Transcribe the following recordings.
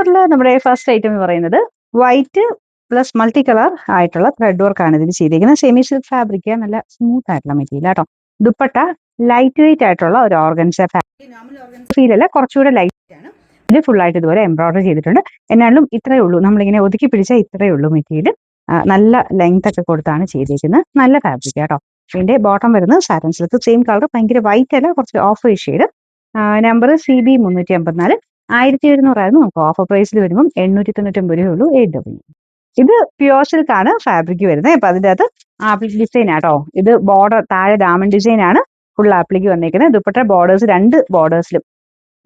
ഓഫറിൽ നമ്മുടെ first item എന്ന് പറയുന്നത് വൈറ്റ് പ്ലസ് മൾട്ടി കളർ ആയിട്ടുള്ള ത്രെഡ് വർക്ക് ആണ് ഇതിൽ ചെയ്തിരിക്കുന്നത്. സെമി സിൽക്ക് ഫാബ്രിക്, നല്ല സ്മൂത്ത് ആയിട്ടുള്ള മെറ്റീരിയൽ കേട്ടോ. ദുപ്പട്ട ലൈറ്റ് വെയിറ്റ് ആയിട്ടുള്ള ഒരു ഓർഗൻസ ഫാബ്രിക്, ഫീൽ അല്ല, കുറച്ചുകൂടെ ലൈറ്റ് ആണ്. ഇത് ഫുൾ ആയിട്ട് ഇതുപോലെ എംബ്രോയിഡറി ചെയ്തിട്ടുണ്ട്. എന്നാലും ഇത്രയേ ഉള്ളൂ, നമ്മളിങ്ങനെ ഒതുക്കി പിടിച്ചാൽ ഇത്രയേ ഉള്ളൂ മെറ്റീരിയൽ. നല്ല ലെങ്ത് ഒക്കെ കൊടുത്താണ് ചെയ്തിരിക്കുന്നത്. നല്ല ഫാബ്രിക് കേട്ടോ. ഇതിന്റെ ബോട്ടം വരുന്നത് സാറ്റൻ സിൽക്ക്, സെയിം കളർ, ഭയങ്കര വൈറ്റ് അല്ല, കുറച്ച് ഓഫ് ഷെയ്ഡ്. നമ്പർ CB 354, 1700 ആയിരുന്നു. നമുക്ക് ഓഫർ പ്രൈസിൽ വരുമ്പോൾ 899 രൂപയേ ഉള്ളൂ. 8W. ഇത് പ്യുവർ സിൽക്ക് ആണ് ഫാബ്രിക് വരുന്നത്. അപ്പൊ അതിന്റെ അകത്ത് ആപ്ലിക് ഡിസൈൻ ആട്ടോ. ഇത് ബോർഡർ താഴെ ഡാമൻ ഡിസൈൻ ആണ് ഫുൾ ആപ്ലിക് വന്നിരിക്കുന്നത്. ദുപ്പട്ട ബോർഡേഴ്സ് 2 ബോർഡേഴ്സിലും,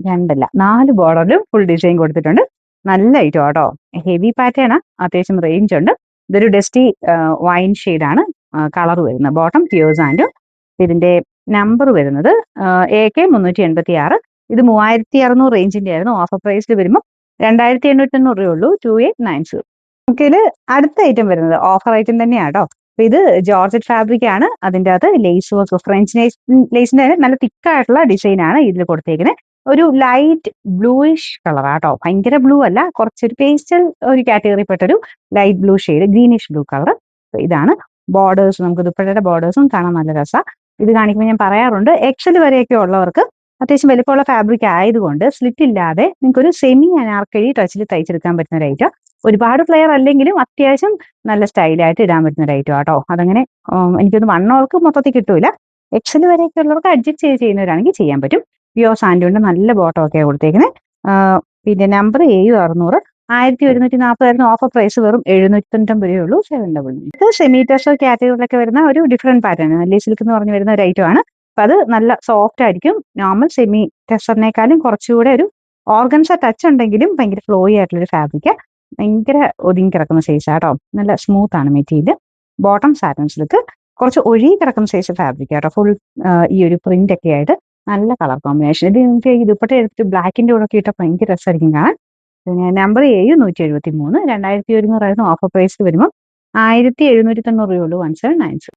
2 അല്ല 4 ബോർഡറിലും ഫുൾ ഡിസൈൻ കൊടുത്തിട്ടുണ്ട്. നല്ല ഐറ്റം ആട്ടോ. ഹെവി പാറ്റേൺ ആണ്, അത്യാവശ്യം റേഞ്ച് ഉണ്ട്. ഇതൊരു ഡസ്റ്റി വൈൻ ഷെയ്ഡാണ് കളർ വരുന്നത്. Bottom pure and. ഇതിന്റെ നമ്പർ വരുന്നത് AK 386. ഇത് 3600 റേഞ്ചിന്റെ ആയിരുന്നു. ഓഫർ പ്രൈസിൽ വരുമ്പോൾ 2890 രൂപയുള്ളൂ. 2890. നമുക്കിതിൽ അടുത്ത ഐറ്റം വരുന്നത് ഓഫർ ഐറ്റം തന്നെയാണ് കേട്ടോ. അപ്പൊ ഇത് ജോർജറ്റ് ഫാബ്രിക് ആണ്. അതിന്റെ അകത്ത് ലേസ് വർക്ക്, ഫ്രഞ്ച് ലേസിന്റെ നല്ല തിക്കായിട്ടുള്ള ഡിസൈൻ ആണ് ഇതിൽ കൊടുത്തേക്കുന്നത്. ഒരു ലൈറ്റ് ബ്ലൂയിഷ് കളർ ആട്ടോ. ഭയങ്കര ബ്ലൂ അല്ല, കുറച്ചൊരു പേസ്റ്റൽ ഒരു കാറ്റഗറിപ്പെട്ടൊരു light blue shade, greenish blue colour. ഇതാണ് ബോർഡേഴ്സ്. നമുക്ക് ദുപ്പട്ടയുടെ ബോർഡേഴ്സും കാണാൻ നല്ല രസമാണ്. ഇത് കാണിക്കുമ്പോൾ ഞാൻ പറയാറുണ്ട്, XL വരെയൊക്കെ ഉള്ളവർക്ക് അത്യാവശ്യം വലിപ്പമുള്ള ഫാബ്രിക് ആയതുകൊണ്ട് സ്ലിറ്റ് ഇല്ലാതെ നിങ്ങൾക്ക് ഒരു സെമി അനാർക്കലി ടച്ചിൽ തയ്ച്ചെടുക്കാൻ പറ്റുന്ന ഒരു ഐറ്റം. ഒരുപാട് ഫ്ലെയർ അല്ലെങ്കിലും അത്യാവശ്യം നല്ല സ്റ്റൈലായിട്ട് ഇടാൻ പറ്റുന്ന ഒരു ഐറ്റം ആട്ടോ. അതങ്ങനെ എനിക്കൊന്ന് വണ്ണവർക്ക് മൊത്തത്തിൽ കിട്ടൂല. XL വരെയൊക്കെ ഉള്ളവർക്ക് അഡ്ജസ്റ്റ് ചെയ്യുന്നവരാണെങ്കിൽ ചെയ്യാൻ പറ്റും. പ്യുവർ സാൻഡുണ്ട്, നല്ല ബോട്ടം ഒക്കെ കൊടുത്തേക്കുന്നത്. പിന്നെ നമ്പർ 7600, 1140 ആയിരുന്നു. ഓഫർ പ്രൈസ് വെറും 799 രൂപയേ ഉള്ളൂ. 7W. ഇത് സെമി ടെസർ കാറ്റഗറിയിലൊക്കെ വരുന്ന ഒരു ഡിഫറെന്റ് പാറ്റേൺ, നെല്ലി സിൽക്ക് എന്ന് പറഞ്ഞ് വരുന്ന ഒരു ഐറ്റം ആണ്. അപ്പൊ അത് നല്ല സോഫ്റ്റ് ആയിരിക്കും. നോർമൽ സെമി ടെസറിനേക്കാളും കുറച്ചുകൂടെ ഒരു ഓർഗൻസ ടച്ച് ഉണ്ടെങ്കിലും ഭയങ്കര ഫ്ലോയി ആയിട്ടുള്ള ഒരു ഫാബ്രിക്. ഭയങ്കര ഒതുങ്ങി കിടക്കുന്ന സൈസ് ആട്ടോ. നല്ല സ്മൂത്ത് ആണ് മെറ്റീരിയൽ. ബോട്ടം സാറ്റൻ സിൽക്ക്, കുറച്ച് ഒഴുകി കിടക്കുന്ന സൈസ് ഫാബ്രിക് ആട്ടോ. ഫുൾ ഈ ഒരു പ്രിന്റ് ഒക്കെ ആയിട്ട് നല്ല കളർ കോമ്പിനേഷൻ. ഇത് നിങ്ങൾക്ക് ഈ ദുപ്പട്ട എടുത്തിട്ട് ബ്ലാക്കിന്റെ കൂടെ ഒക്കെ ഇട്ടാൽ ഭയങ്കര രസമായിരിക്കും കാണാൻ. പിന്നെ നമ്പർ 173, 2100 ആയിരുന്നു. ഓഫർ പ്രൈസ് വരുമ്പോൾ 1790 രൂപയുള്ളൂ. 1790.